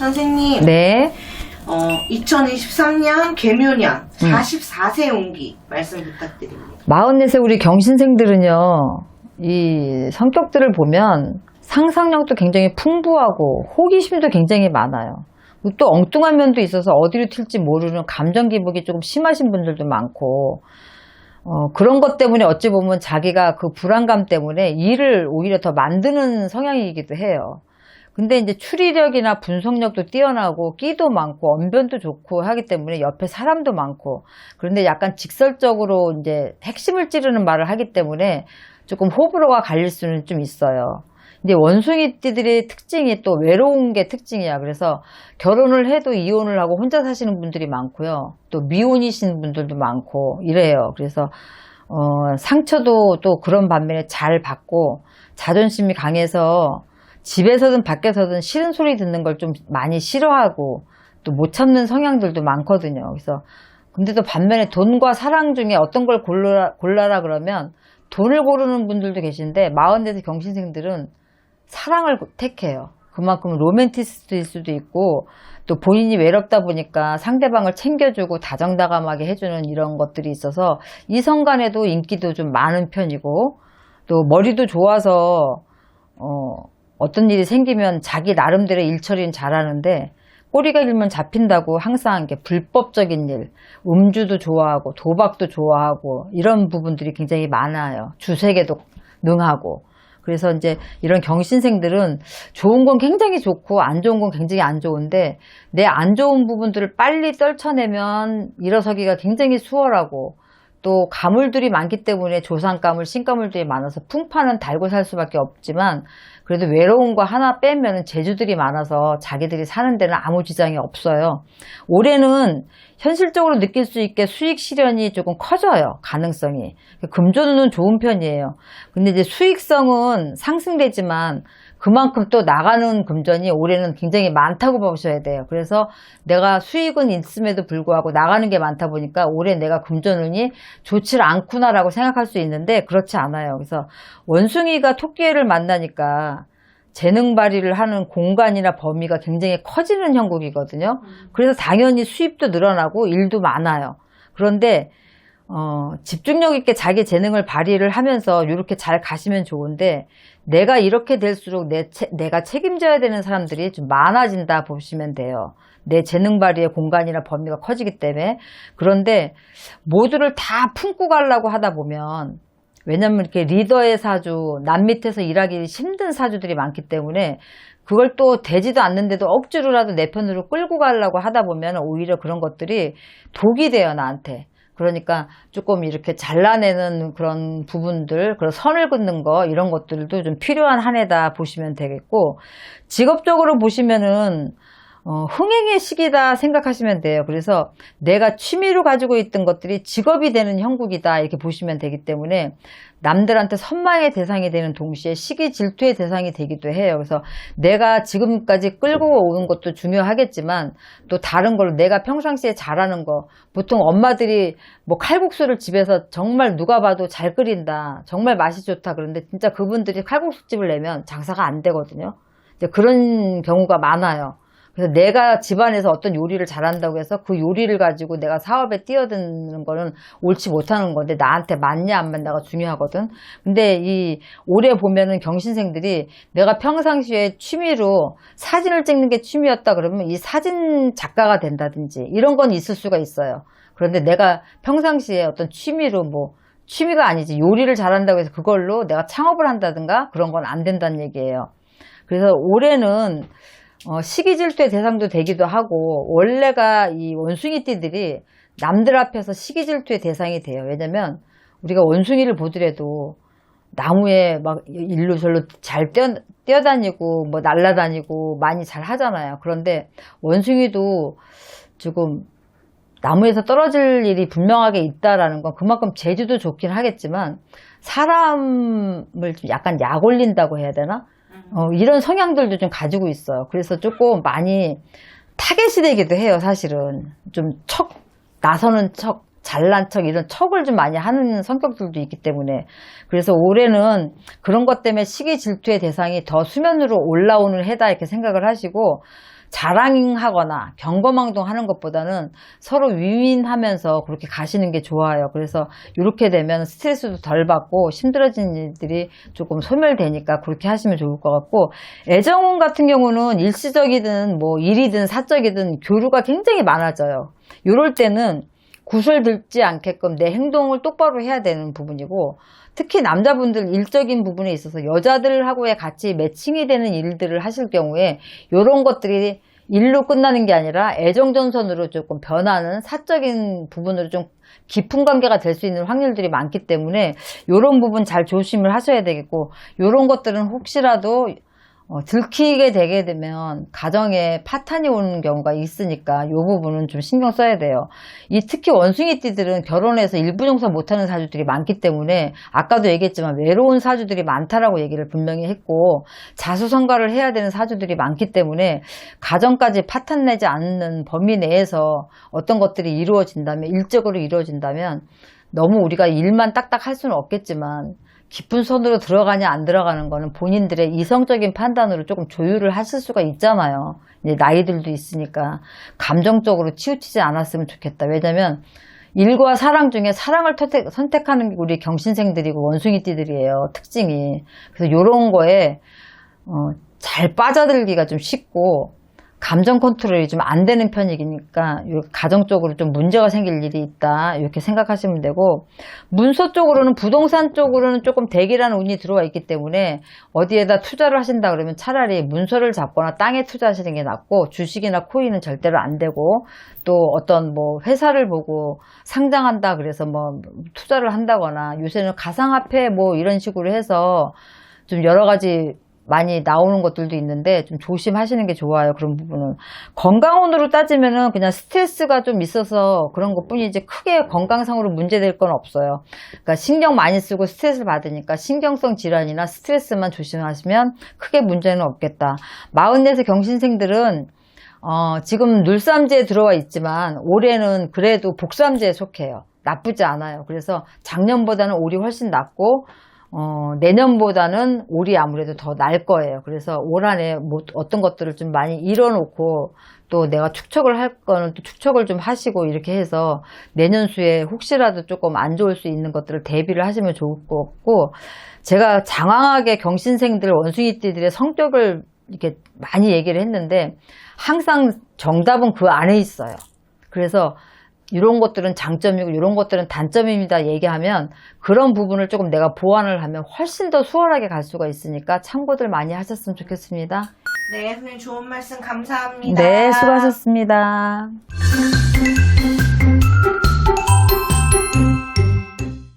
선생님, 네. 2023년 개묘년 44세 운기 말씀 부탁드립니다. 44세 우리 경신생들은요, 이 성격들을 보면 상상력도 굉장히 풍부하고 호기심도 굉장히 많아요. 또 엉뚱한 면도 있어서 어디로 튈지 모르는 감정 기복이 조금 심하신 분들도 많고, 그런 것 때문에 어찌 보면 자기가 그 불안감 때문에 일을 오히려 더 만드는 성향이기도 해요. 근데 이제 추리력이나 분석력도 뛰어나고 끼도 많고 언변도 좋고 하기 때문에 옆에 사람도 많고, 그런데 약간 직설적으로 이제 핵심을 찌르는 말을 하기 때문에 조금 호불호가 갈릴 수는 좀 있어요. 이제 원숭이띠들의 특징이 또 외로운 게 특징이야. 그래서 결혼을 해도 이혼을 하고 혼자 사시는 분들이 많고요. 또 미혼이신 분들도 많고 이래요. 그래서 상처도 또 그런 반면에 잘 받고 자존심이 강해서 집에서든 밖에서든 싫은 소리 듣는 걸 좀 많이 싫어하고 또 못 참는 성향들도 많거든요. 그래서 근데 또 반면에 돈과 사랑 중에 어떤 걸 골라라 그러면 돈을 고르는 분들도 계신데 44세 경신생들은 사랑을 택해요. 그만큼 로맨티스트일 수도 있고 또 본인이 외롭다 보니까 상대방을 챙겨주고 다정다감하게 해주는 이런 것들이 있어서 이성 간에도 인기도 좀 많은 편이고, 또 머리도 좋아서 어떤 일이 생기면 자기 나름대로 일 처리는 잘하는데 꼬리가 길면 잡힌다고 항상 이렇게 불법적인 일, 음주도 좋아하고 도박도 좋아하고 이런 부분들이 굉장히 많아요. 주색에도 능하고. 그래서 이제 이런 경신생들은 좋은 건 굉장히 좋고 안 좋은 건 굉장히 안 좋은데, 내 안 좋은 부분들을 빨리 떨쳐내면 일어서기가 굉장히 수월하고, 또 가물들이 많기 때문에 조상가물, 신가물들이 많아서 풍파는 달고 살 수밖에 없지만, 그래도 외로운 거 하나 빼면 재주들이 많아서 자기들이 사는 데는 아무 지장이 없어요. 올해는 현실적으로 느낄 수 있게 수익 실현이 조금 커져요. 가능성이. 금전운은 좋은 편이에요. 근데 이제 수익성은 상승되지만 그만큼 또 나가는 금전이 올해는 굉장히 많다고 보셔야 돼요. 그래서 내가 수익은 있음에도 불구하고 나가는 게 많다 보니까 올해 내가 금전운이 좋지 않구나라고 생각할 수 있는데 그렇지 않아요. 그래서 원숭이가 토끼를 만나니까 재능 발휘를 하는 공간이나 범위가 굉장히 커지는 형국이거든요. 그래서 당연히 수입도 늘어나고 일도 많아요. 그런데 집중력 있게 자기 재능을 발휘를 하면서 이렇게 잘 가시면 좋은데, 내가 이렇게 될수록 내가 책임져야 되는 사람들이 좀 많아진다 보시면 돼요. 내 재능 발휘의 공간이나 범위가 커지기 때문에. 그런데 모두를 다 품고 가려고 하다 보면, 왜냐면 이렇게 리더의 사주, 남 밑에서 일하기 힘든 사주들이 많기 때문에 그걸 또 되지도 않는데도 억지로라도 내 편으로 끌고 가려고 하다 보면 오히려 그런 것들이 독이 돼요, 나한테. 그러니까 조금 이렇게 잘라내는 그런 부분들, 그런 선을 긋는 거, 이런 것들도 좀 필요한 한 해다 보시면 되겠고, 직업적으로 보시면은 흥행의 시기다 생각하시면 돼요. 그래서 내가 취미로 가지고 있던 것들이 직업이 되는 형국이다 이렇게 보시면 되기 때문에 남들한테 선망의 대상이 되는 동시에 시기 질투의 대상이 되기도 해요. 그래서 내가 지금까지 끌고 오는 것도 중요하겠지만 또 다른 걸로 내가 평상시에 잘하는 거, 보통 엄마들이 뭐 칼국수를 집에서 정말 누가 봐도 잘 끓인다, 정말 맛이 좋다 그런데 진짜 그분들이 칼국수집을 내면 장사가 안 되거든요. 이제 그런 경우가 많아요. 그래서 내가 집안에서 어떤 요리를 잘한다고 해서 그 요리를 가지고 내가 사업에 뛰어드는 거는 옳지 못하는 건데, 나한테 맞냐 안 맞냐가 중요하거든. 근데 이 올해 보면은 경신생들이 내가 평상시에 취미로 사진을 찍는 게 취미였다 그러면 이 사진 작가가 된다든지 이런 건 있을 수가 있어요. 그런데 내가 평상시에 어떤 취미로 취미가 아니지 요리를 잘한다고 해서 그걸로 내가 창업을 한다든가 그런 건 안 된다는 얘기예요. 그래서 올해는 시기 질투의 대상도 되기도 하고, 원래가 이 원숭이띠들이 남들 앞에서 시기 질투의 대상이 돼요. 왜냐면 우리가 원숭이를 보더라도 나무에 막 일로 절로 잘 뛰어다니고 날아다니고 많이 잘 하잖아요. 그런데 원숭이도 조금 나무에서 떨어질 일이 분명하게 있다라는 건 그만큼 재주도 좋긴 하겠지만 사람을 좀 약간 약 올린다고 해야 되나? 이런 성향들도 좀 가지고 있어요. 그래서 조금 많이 타겟이 되기도 해요, 사실은. 좀 나서는 척, 잘난 척, 이런 척을 좀 많이 하는 성격들도 있기 때문에. 그래서 올해는 그런 것 때문에 시기 질투의 대상이 더 수면으로 올라오는 해다, 이렇게 생각을 하시고, 자랑하거나 경거망동하는 것보다는 서로 윈윈하면서 그렇게 가시는 게 좋아요. 그래서 이렇게 되면 스트레스도 덜 받고 힘들어진 일들이 조금 소멸되니까 그렇게 하시면 좋을 것 같고, 애정운 같은 경우는 일시적이든 뭐 일이든 사적이든 교류가 굉장히 많아져요. 이럴 때는 구설들지 않게끔 내 행동을 똑바로 해야 되는 부분이고, 특히 남자분들 일적인 부분에 있어서 여자들하고의 같이 매칭이 되는 일들을 하실 경우에 이런 것들이 일로 끝나는 게 아니라 애정전선으로 조금 변하는 사적인 부분으로 좀 깊은 관계가 될 수 있는 확률들이 많기 때문에 이런 부분 잘 조심을 하셔야 되겠고, 이런 것들은 혹시라도 들키게 되게 되면 가정에 파탄이 오는 경우가 있으니까 이 부분은 좀 신경 써야 돼요. 특히 원숭이띠들은 결혼해서 일부종사 못하는 사주들이 많기 때문에 아까도 얘기했지만 외로운 사주들이 많다라고 얘기를 분명히 했고, 자수성가를 해야 되는 사주들이 많기 때문에 가정까지 파탄 내지 않는 범위 내에서 어떤 것들이 이루어진다면, 일적으로 이루어진다면 너무 우리가 일만 딱딱 할 수는 없겠지만 깊은 손으로 들어가냐 안 들어가는 거는 본인들의 이성적인 판단으로 조금 조율을 하실 수가 있잖아요. 이제 나이들도 있으니까 감정적으로 치우치지 않았으면 좋겠다. 왜냐면 일과 사랑 중에 사랑을 선택하는 게 우리 경신생들이고 원숭이띠들이에요. 특징이. 그래서 이런 거에 잘 빠져들기가 좀 쉽고 감정 컨트롤이 좀 안 되는 편이니까 가정적으로 좀 문제가 생길 일이 있다, 이렇게 생각하시면 되고, 문서 쪽으로는, 부동산 쪽으로는 조금 대기라는 운이 들어와 있기 때문에 어디에다 투자를 하신다 그러면 차라리 문서를 잡거나 땅에 투자하시는 게 낫고, 주식이나 코인은 절대로 안 되고, 또 어떤 뭐 회사를 보고 상장한다 그래서 뭐 투자를 한다거나, 요새는 가상화폐 뭐 이런 식으로 해서 좀 여러 가지 많이 나오는 것들도 있는데 좀 조심하시는 게 좋아요. 그런 부분은. 건강운으로 따지면은 그냥 스트레스가 좀 있어서 그런 것 뿐이지 크게 건강상으로 문제될 건 없어요. 그러니까 신경 많이 쓰고 스트레스를 받으니까 신경성 질환이나 스트레스만 조심하시면 크게 문제는 없겠다. 44세 경신생들은 지금 눌삼지에 들어와 있지만 올해는 그래도 복삼지에 속해요. 나쁘지 않아요. 그래서 작년보다는 올이 훨씬 낫고 내년보다는 올이 아무래도 더 날 거예요. 그래서 올 한해 뭐 어떤 것들을 좀 많이 이뤄놓고, 또 내가 축척을 할 거는 또 축척을 좀 하시고, 이렇게 해서 내년수에 혹시라도 조금 안 좋을 수 있는 것들을 대비를 하시면 좋을 것 같고, 제가 장황하게 경신생들, 원숭이띠들의 성격을 이렇게 많이 얘기를 했는데 항상 정답은 그 안에 있어요. 그래서 이런 것들은 장점이고 이런 것들은 단점입니다 얘기하면 그런 부분을 조금 내가 보완을 하면 훨씬 더 수월하게 갈 수가 있으니까 참고들 많이 하셨으면 좋겠습니다. 네, 선생님 좋은 말씀 감사합니다. 네, 수고하셨습니다.